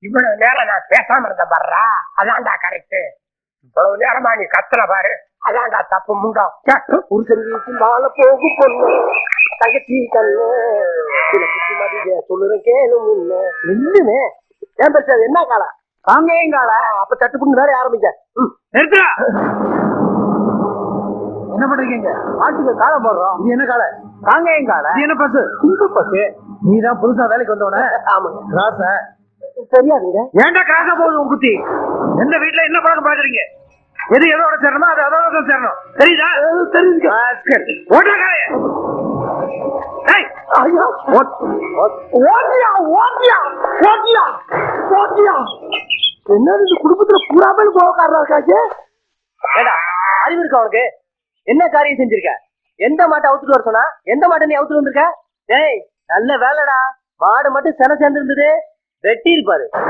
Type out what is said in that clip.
இவ்வளவு நேரம் நான் பேசாம இருந்த பாடுறா, அதான்டா கரெக்ட். இவ்வளவு நேரமா நீ கத்துற பாரு, அதான்டா தப்பு முண்டம். ஒரு சங்கீட்டு மாலை போகும் பொண்ணு தங்கச்சி கண்ணு சில குட்டி மதிய சொல்லுறேன் கேளு முன்ன நின்னுமே. ஏன் பேசாது என்ன காலா? காங்கேயும் காலா. அப்ப தட்டு புண்ணு வேற ஆரம்பிக்க. நிறுத்துறா. என்ன பண்றீங்க? ஆட்டுக்கு காலை போடுறோம். இது என்ன காலை? காங்கேயும் காலை. இது என்ன பசு? சிங்கு பசு. நீதான் புதுசா வேலைக்கு வந்தவன? ஆமா. கிராஸ தெரியாதுங்க. ஏன்டா கிராஸா போகுது உன் குத்தி? எந்த வீட்டுல என்ன பழக்கம் பாக்குறீங்க? எது எதோட சேரணுமோ அது அதோட சேரணும். தெரியுதா? தெரியுதுங்க. ஓட்டுற காலைய. என்ன குடும்பத்துல பூராமல் கோவக்காரா இருக்காங்க. அறிவு இருக்கா உனக்கு? என்ன காரியம் செஞ்சிருக்க? எந்த மாட்டை அவுத்துட்டு வர சொன்னா எந்த மாட்டை நீ அவுத்துட்டு வந்திருக்க? டேய் நல்ல வேலைடா, மாடு மட்டும் சென சேர்ந்து இருந்தது வெட்டி இருப்பாரு.